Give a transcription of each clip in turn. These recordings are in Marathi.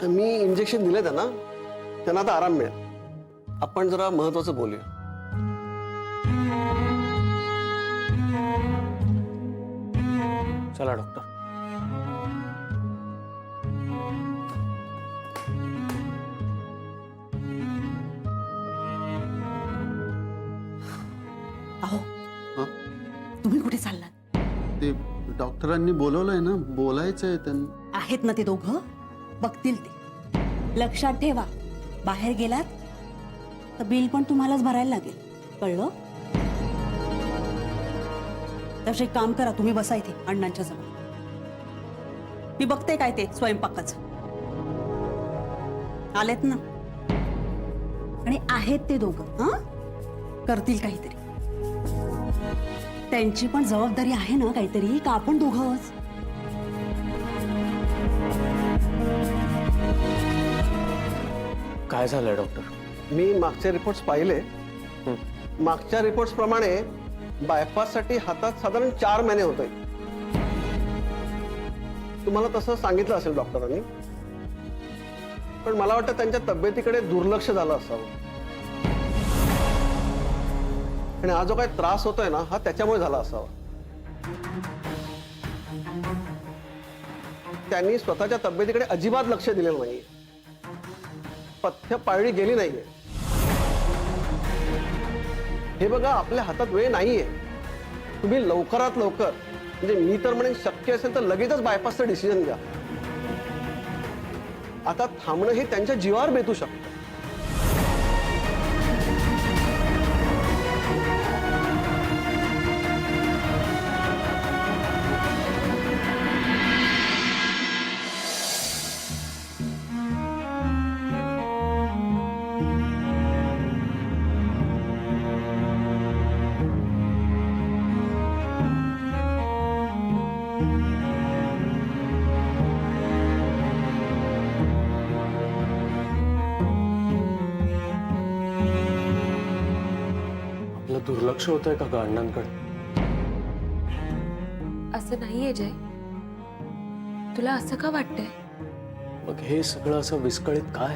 मी इंजेक्शन दिले त्यांना आता आराम मिळेल. आपण जरा महत्वाचं बोलूया. चला डॉक्टर. अहो हं? तुम्ही कुठे चाललात? ते डॉक्टरांनी बोलवलंय ना, बोलायचंय त्यांना. आहेत ना ते दोघं, बघतील ते. लक्षात ठेवा, बाहेर गेलात तर बिल पण तुम्हालाच भरायला लागेल, कळलं? तसे एक काम करा, तुम्ही बसा इथे अण्णांच्या जवळ. मी बघते काय ते स्वयंपाकाचं. आलेत ना, आणि आहेत ते दोघं, हा करतील काहीतरी. त्यांची पण जबाबदारी आहे ना काहीतरी, का आपण दोघंच? काय झालंय डॉक्टर? मी मागचे रिपोर्ट्स पाहिले. मागच्या रिपोर्ट्स प्रमाणे बायपाससाठी हातात साधारण 4 महिने होते. तुम्हाला तसं सांगितलं असेल डॉक्टरांनी, पण मला वाटतं त्यांच्या तब्येतीकडे दुर्लक्ष झालं असावं. आणि हा जो काही त्रास होतोय ना, हा त्याच्यामुळे झाला असावा. त्यांनी स्वतःच्या तब्येतीकडे अजिबात लक्ष दिलेलं नाहीये. पथ्य पाळली गेली नाहीये. हे बघा, आपल्या हातात वेळ नाहीये. तुम्ही लवकरात लवकर, म्हणजे मी तर म्हणेन शक्य असेल तर लगेचच बायपासचं डिसिजन घ्या. आता थांबणं हे त्यांच्या जीवावर बेतू शकतं. आपलं दुर्लक्ष होतंय का ग अण्णांकडे? असं नाहीये जय. तुला असं का वाटतंय? मग हे सगळं असं विस्कळीत काय?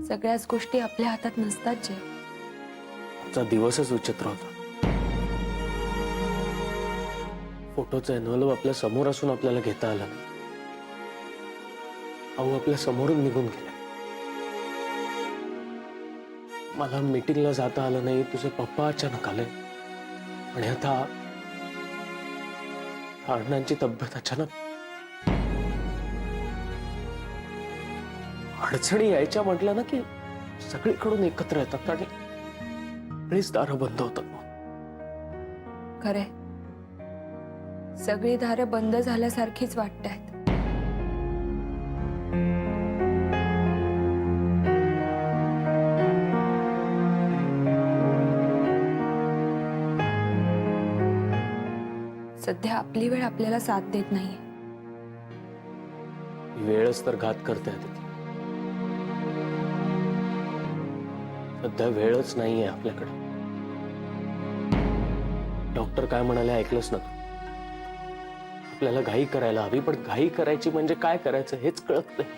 सगळ्याच गोष्टी आपल्या हातात नसतात जय. आजचा दिवसच विचित्र होता. फोटोचा एन्व्हलप आपल्या समोर असून आपल्याला घेता आला नाही. अहो, आपल्या समोरून निघून गेला. मला मीटिंगला जाता आलं नाही. तुझे पप्पा अचानक आले आणि आता अण्णांची तब्येत अचानक. अडचणी यायच्या म्हटलं ना की सगळीकडून एकत्र येतात आणि सगळीच दारं बंद होतात. खरे, सगळी दारं बंद झाल्यासारखीच वाटतायत. सध्या आपली वेळ आपल्याला साथ देत नाहीये. वेळच तर घात करते. सध्या वेळच नाहीये आपल्याकडे. डॉक्टर काय म्हणाले ऐकलंस ना तू? आपल्याला घाई करायला हवी, पण घाई करायची म्हणजे काय करायचं हेच कळत नाही.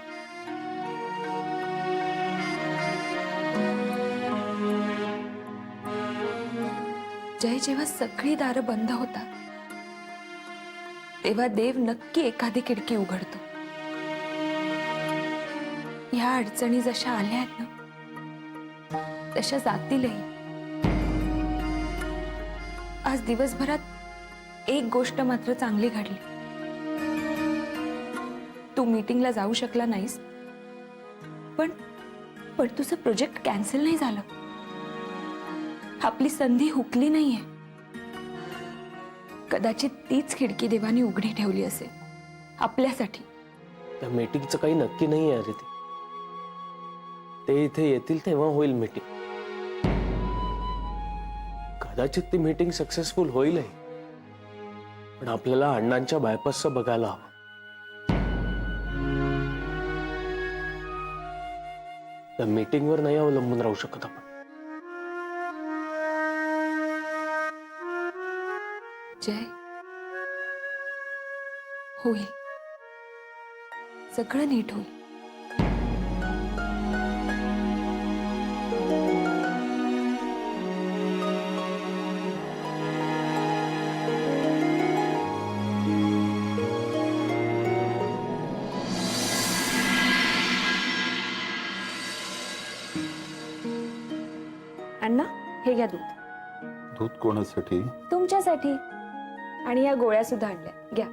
जय, जेव्हा सगळी दारं बंद होतात तेव्हा देव नक्की एखादी खिडकी उघडतो. ह्या अडचणी जशा आल्या आहेत ना, तशा जातीलही. आज दिवसभरात एक गोष्ट मात्र चांगली घडली. तू मीटिंगला जाऊ शकला नाहीस, पण तुझं प्रोजेक्ट कॅन्सल नाही झालं. आपली संधी हुकली नाहीये. कदाचित तीच खिडकी देवाने उघडी ठेवली असेल आपल्यासाठी. त्या मीटिंगचं काही नक्की नाही आहे. अरे ते इथे येतील तेव्हा होईल मीटिंग. कदाचित ती मीटिंग सक्सेसफुल होईलही, पण आपल्याला अण्णांच्या बायपासचं बघायला हवं. त्या मीटिंगवर नाही अवलंबून राहू शकत आपण. जय, होईल, सगळं नीट होईल. अण्णा, हे घ्या दूध. दूध कोणासाठी? तुमच्यासाठी. आणि या गोळ्या सुद्धा आणल्या, घ्या.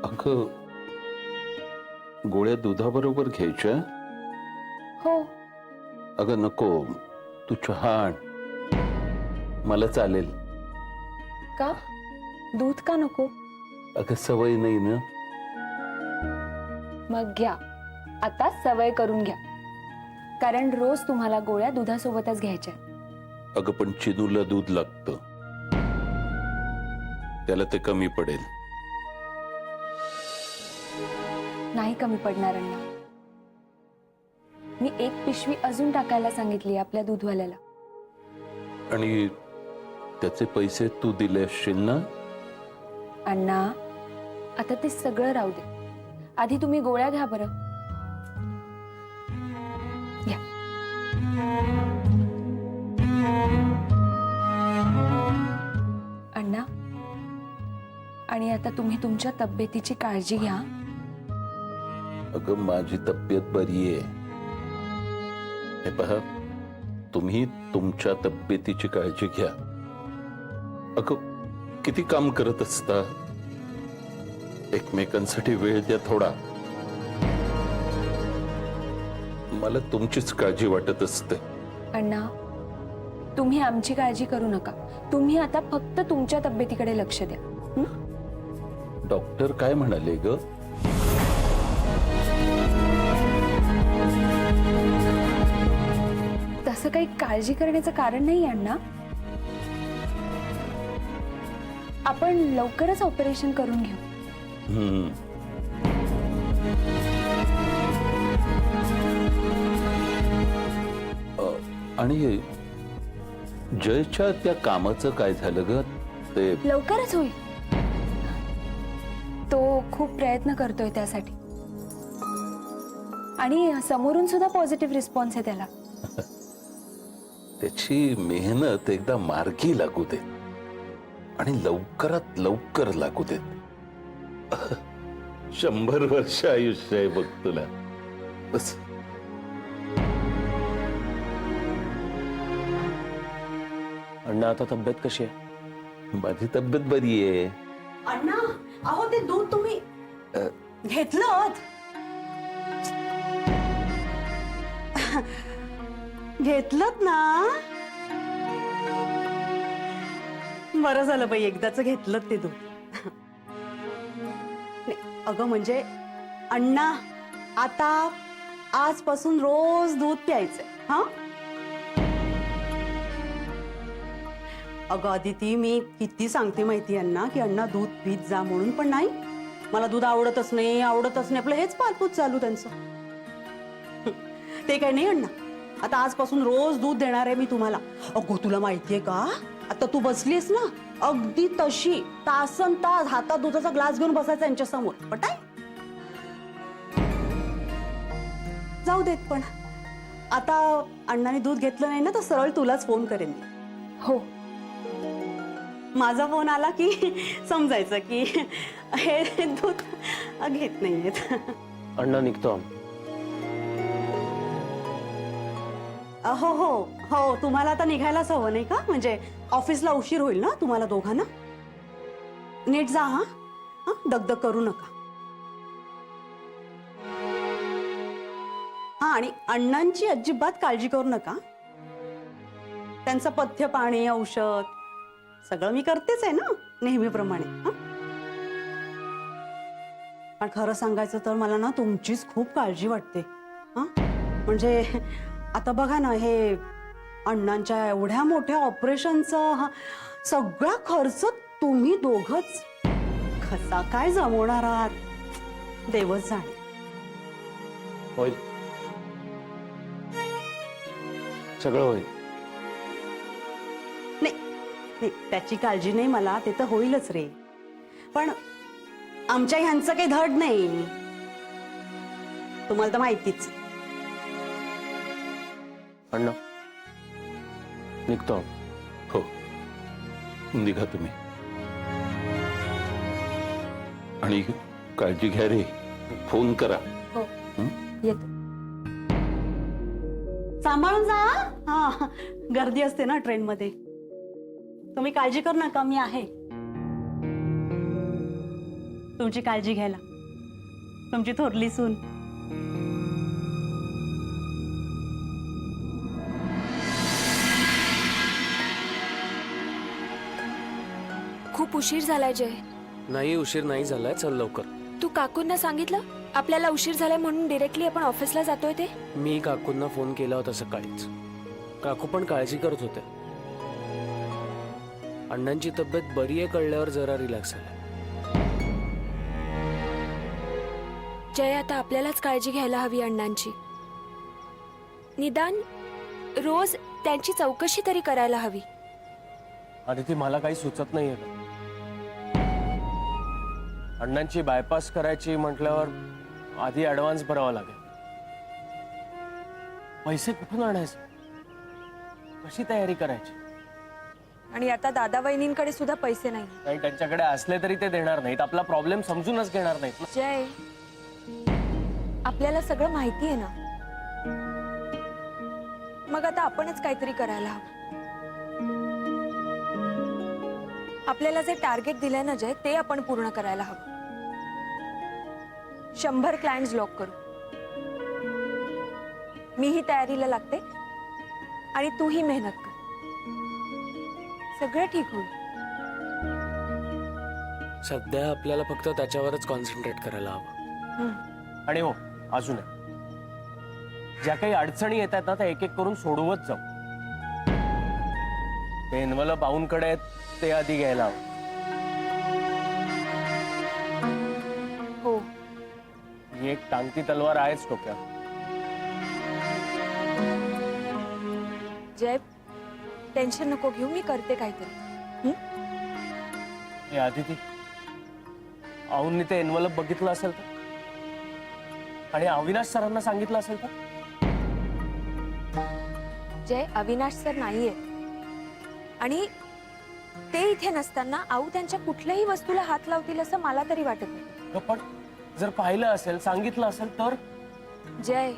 अगं, गोळ्या दुधाबरोबर घ्यायच्या? हो. अगं नको, तू चहा आण. मला चालेल. का? दूध का नको? अगं सवय नाही ना. मग घ्या, आता सवय करून घ्या, कारण रोज तुम्हाला गोळ्या दुधासोबतच घ्यायच्या. अगं पण चिनूला दूध लागतं, त्याला ते कमी पडेल. नाही कमी पडणार अण्णा. मी 1 पिशवी अजून टाकायला सांगितली आपल्या दूधवाल्याला. आणि त्याचे पैसे तू दिले असशील ना? अण्णा, आता ते सगळं राहू दे, आधी तुम्ही गोळ्या घ्या बरं. घ्या. अण्णा, आणि आता तुम्ही तुमच्या तब्येतीची काळजी घ्या. अगं माझी तब्येत बरी आहे. हे पहा, तुम्ही तुमच्या तब्येतीची काळजी घ्या. अगं किती काम करत असता, एकमेकांसाठी वेळ द्या थोडा. मला तुमचीच काळजी वाटत असते. अण्णा, तुम्ही आमची काळजी करू नका. तुम्ही आता फक्त तुमच्या तब्येतीकडे लक्ष द्या. हं? डॉक्टर काय म्हणाले ग? तसं काही काळजी करण्याचं कारण नाही अण्णा. आपण लवकरच ऑपरेशन करून घेऊ. हम्म. आणि जयच्या त्या कामाचं काय झालं ग? ते लवकरच होईल. तो खूप प्रयत्न करतोय त्यासाठी, आणि समोरून सुद्धा पॉझिटिव्ह रिस्पॉन्स आहे त्याला. त्याची मेहनत एकदा मार्गी लागू दे, आणि लवकरात लवकर लागू देत. 100 वर्ष आयुष्य आहे बघ तुला. बस. अण्णा, आता तब्येत कशी आहे? माझी तब्येत बरी आहे. अण्णा, अहो ते दूध तुम्ही घेतलं? घेतलत ना? बरं झालं बाई, एकदाच घेतलं ते दूध. नाही, अगं म्हणजे अण्णा, आता आजपासून रोज दूध प्यायचंय. हा, अगं अदिती, मी किती सांगते माहिती अण्णा की अण्णा दूध पीत जा म्हणून, पण नाही, मला दूध आवडतच नाही, आवडतच नाही. आपलं हेच पालपूत चालू त्यांचं. ते काय नाही अण्णा, आता आजपासून रोज दूध देणार आहे मी तुम्हाला. अगो तुला माहितीये का, आता तू बसलीस ना, अगदी तशी तासन तास हातात दुधाचा ग्लास घेऊन बसायचा यांच्या समोर. पटाय? जाऊ देत, पण आता अण्णाने दूध घेतलं नाही ना, तर सरळ तुलाच फोन करेन मी. हो. माझा फोन आला की समजायचं की हे दूध घेत नाहीयेत. अण्णा, निघतो आम्ही. हो हो हो, तुम्हाला आता निघायलाच हवं नाही का? म्हणजे ऑफिसला उशीर होईल ना तुम्हाला दोघांना. नीट जा. हा, दगदग करू नका. हा, आणि अण्णांची अजिबात काळजी करू नका. त्यांचं पथ्य, पाणी, औषध सगळं मी करतेच आहे ना नेहमीप्रमाणे. पण खरं सांगायचं तर मला ना तुमचीच खूप काळजी वाटते. हा, म्हणजे आता बघा ना, हे अण्णांच्या एवढ्या मोठ्या ऑपरेशनचा सगळा खर्च तुम्ही दोघच कसा काय जमवणार आहात, देवच जाणे. होईल, सगळं होईल. नाही, त्याची काळजी नाही मला, ते तर होईलच रे. पण आमच्या ह्यांचं काही धड नाही, तुम्हाला तर माहितीच. अण्णा निघतो. हो, निघा तुम्ही. आणि काळजी घ्या रे, फोन करा. हो येते. सांभाळून जा. हा, गर्दी असते ना ट्रेन मध्ये. तुम्ही काळजी करू नका, मी आहे तुमची काळजी घ्यायला, तुमची थोरली सून. खूप उशीर झालाय जय. नाही, उशीर नाही झालाय, चल लवकर. तू काकूंना सांगितलं आपल्याला उशीर झालाय म्हणून डिरेक्टली आपण ऑफिसला जातोय ते? मी काकूंना फोन केला होता सकाळीच. काकू पण काळजी करत होते. अण्णांची तब्येत बरी आहे कळल्यावर जरा रिलॅक्स झाला. जय, आता आपल्यालाच काळजी घ्यायला हवी अण्णांची. निदान रोज त्यांची चौकशी तरी करायला हवी. आदिती, मला काही सुचत नाहीये. अण्णांची बायपास करायची म्हटल्यावर आधी ऍडव्हान्स भरावा लागेल. पैसे कुठून आणायचे, कशी तयारी करायची? आणि आता दादा वहिनींकडे सुद्धा पैसे नाही. काही त्यांच्याकडे असले तरी ते देणार नाहीत. आपला प्रॉब्लेम समजूनच घेणार नाहीत. जय, आपल्याला सगळं माहिती आहे ना, मग आता आपणच काहीतरी करायला हवं. आपल्याला जे टार्गेट दिलंय ना जय, ते आपण पूर्ण करायला हवं. 100 क्लायंट्स लॉक करू. मीही तयारीला लागते आणि तूही मेहनत कर. सगळं ठीक होईल. सध्या आपल्याला फक्त त्याच्यावरच कॉन्सन्ट्रेट करायला हवं. आणि हो, अजून एक. ज्या काही अडचणी येतात ना, त्या एक एक करून सोडवत जाऊ. ते एन्व्हलप बाऊंकडे आहेत, ते आधी घ्यायला हवं. हो, ही एक टांगती तलवार आहेच डोक्यात. जय, टेन्शन नको घेऊ, मी करते काहीतरी. हे आदिती, आऊंनी ते एन्व्हलप बघितलं असेल तर, आणि अविनाश सरांना सांगितलं असेल तर? जय, अविनाश सर नाहीये आणि ते इथे नसताना आऊ त्यांच्या कुठल्याही वस्तूला हात लावतील असं मला तरी वाटत नाही. पण जर पाहिलं असेल, सांगितलं असेल तर? जय,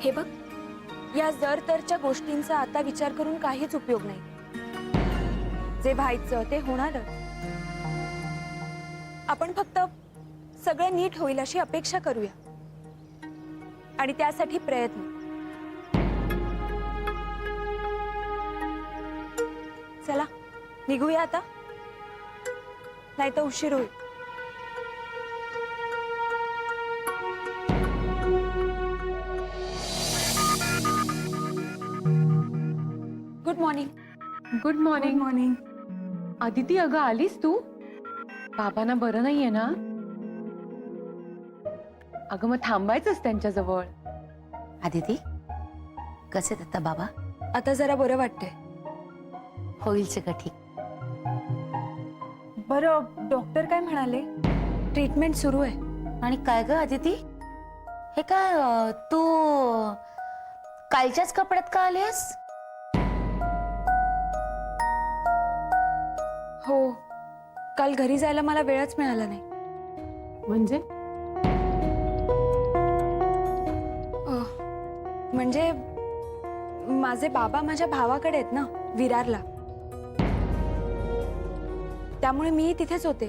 हे बघ, या जर तरच्या गोष्टींचा आता विचार करून काहीच उपयोग नाही. जे व्हायचं ते होणार. आपण फक्त सगळं नीट होईल अशी अपेक्षा करूया आणि त्यासाठी प्रयत्न. चला निघूया आता, नाही तर उशीर होईल. Good morning. Good morning. Morning. Aditi, अगं आलीस तू? बाबांना बरं नाहीये ना? अगं मग थांबायचंच त्यांच्याजवळ. आदिती, कसे आता बाबा? आता जरा बरं वाटतंय. होईल सगळं ठीक. बरं, डॉक्टर काय म्हणाले? ट्रीटमेंट सुरू आहे. आणि काय ग आदिती, हे काय तू कालच्याच कपड्यात का आलीस? हो, काल घरी जायला मला वेळच मिळाला नाही. म्हणजे म्हणजे माझे बाबा माझ्या भावाकडे आहेत ना, विरारला. त्यामुळे मी तिथेच होते.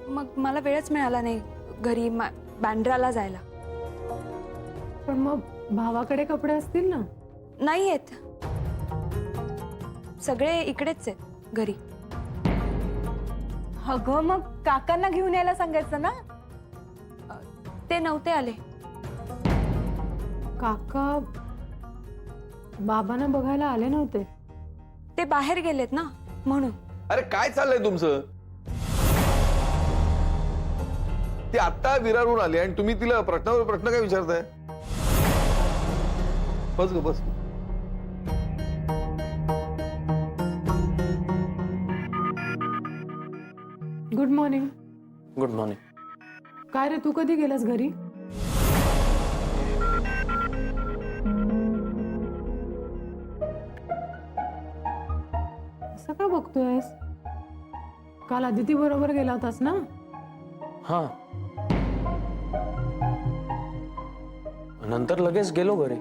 मग मला वेळच मिळाला नाही घरी बँड्राला जायला. पण मग भावाकडे कपडे असतील ना? नाही आहेत, सगळे इकडेच आहेत घरी. अगं मग काकांना घेऊन यायला सांगायचं ना. ते नव्हते आले. काका बाबांना बघायला आले नव्हते. ते बाहेर गेलेत ना, म्हणून. अरे काय चाललंय तुमचं? ती आत्ता विरारून आली आणि तुम्ही तिला प्रश्नावर प्रश्न काय विचारताय? बस ग बस. Good morning. Good morning. काय रे, तू कधी गेलास घरी? असं का बघतोयस? काल अदिती बरोबर गेला होतास ना? हा, नंतर लगेच गेलो घरी.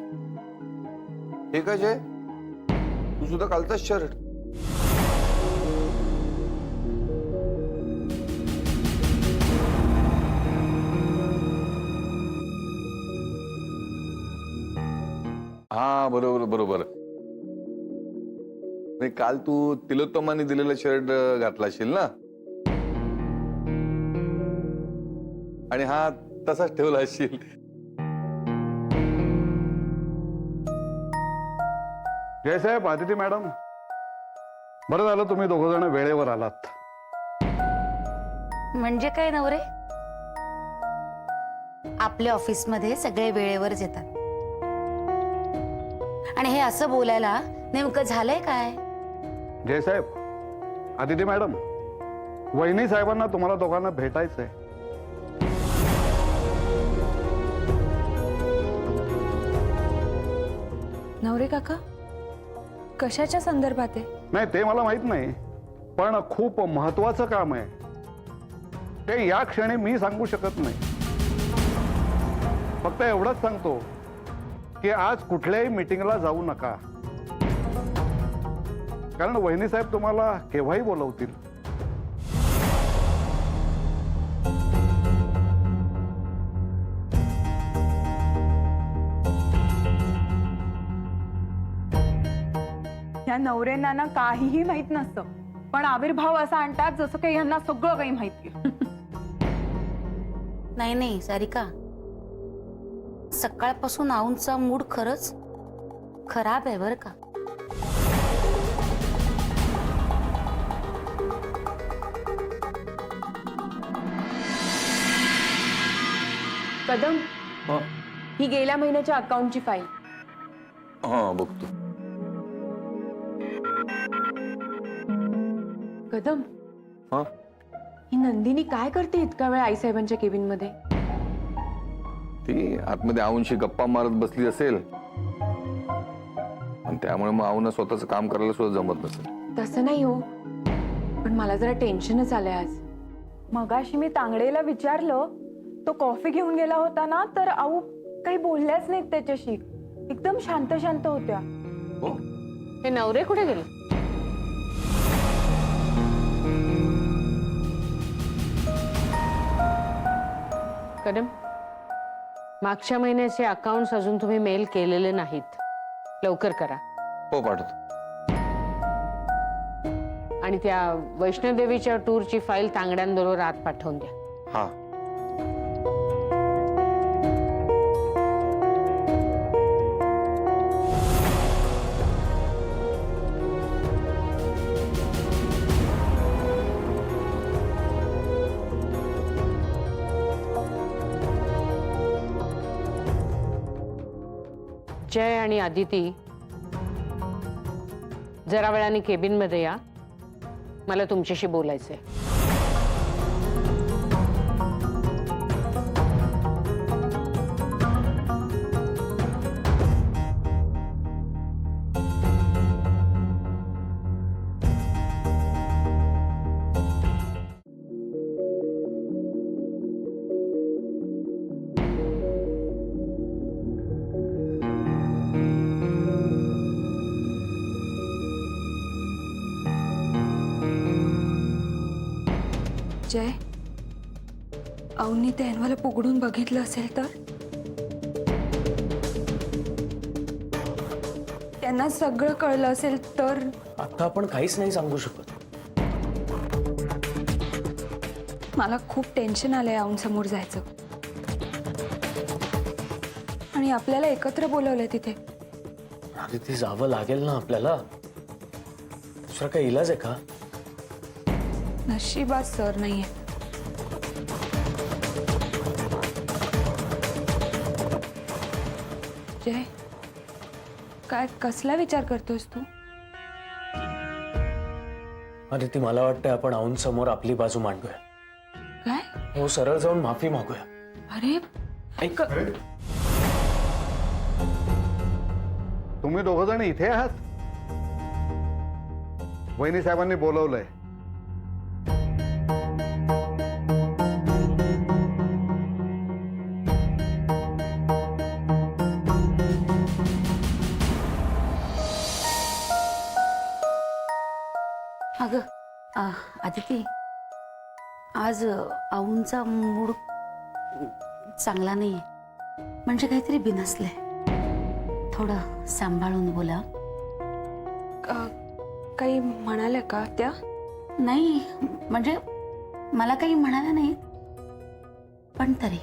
हे काय जय, तू सुद्धा कालचाच शर्ट. हा बरोबर बरोबर. नाही, काल तू तिलोत्तमाने दिलेलं शर्ट घातला असेल ना, आणि हा तसाच ठेवला असेल. जयसाहेब, आदिती मॅडम, बरं झालं तुम्ही दोघं जण वेळेवर आलात. म्हणजे काय नवरे? आपल्या ऑफिसमध्ये सगळे वेळेवरच येतात. आणि हे असं बोलायला नेमकं झालंय काय? जयसाहेब, आदिती मॅडम, वहिनी साहेबांना तुम्हाला दोघांना भेटायचंय. नवरे काका, कशाच्या संदर्भात आहे? नाही, ते मला माहित नाही, पण खूप महत्वाचं काम आहे. ते या क्षणी मी सांगू शकत नाही. फक्त एवढंच सांगतो की आज कुठल्याही मीटिंगला जाऊ नका, कारण वहिनी साहेब तुम्हाला केव्हाही बोलवतील. या नवऱ्यांना ना काहीही माहित नसतं, पण आविर्भाव असा आणतात जसं काही यांना सगळं काही माहिती. नाही नाही सारिका, सकाळपासून आऊंचा मूड खरंच खराब आहे बरं का. कदम, ही गेल्या महिन्याच्या अकाउंटची फाईल. हा बघतो. कदम, हा, ही नंदिनी काय करते इतका वेळ आईसाहेबांच्या केबिन मध्ये? ती आतमध्ये आऊनशी गप्पा मारत बसली असेल, आणि त्यामुळे मग आऊन स्वतःच काम करायला सुद्धा जमत नसेल. तसं नाही हो, पण मला जरा टेन्शनच आलंय आज. मगाशी मी तांगडेला विचारलं, तो कॉफी घेऊन गेला होता ना, तर आऊ काही बोलल्याच नाहीत त्याच्याशी. एकदम शांत शांत होत्या. हे नवरे कुठे गेले? कदम, मागच्या महिन्याचे अकाउंट्स अजून तुम्ही मेल केलेले नाहीत, लवकर करा. हो, पाठवतो. आणि त्या वैष्णोदेवीच्या टूरची फाईल तांगड्यांबरोबर आत पाठवून द्या. हा, जय आणि आदिती, जरा वेळाने केबिन मध्ये या, मला तुमच्याशी बोलायचंय. जय, आऊंनी ते अॅन्युअल उघडून बघितलं असेल तर? त्यांना सगळं कळलं असेल तर? आता आपण काहीच नाही सांगू शकत. मला खूप टेन्शन आलंय आऊंसमोर जायचं. आणि आपल्याला एकत्र बोलवलंय तिथे. अरे ती जावं लागेल ना आपल्याला, दुसरा काही इलाज आहे का? नशिबात सर नाहीये. जय, काय कसला विचार करतोस तू? अरे ती मला वाटतं आपण आऊन समोर आपली बाजू मांडूया. हो सरळ जाऊन माफी मागूया. अरे ऐक तुम्ही दोघ जण इथे आहात? वहिनी साहेबांनी बोलवलंय. अगं आदिती, आज आऊंचा मूड चांगला नाही, म्हणजे काहीतरी बिनसलंय. थोडं सांभाळून बोला. काही म्हणाल्या का त्या? नाही म्हणजे मला काही म्हणाला नाही, पण तरी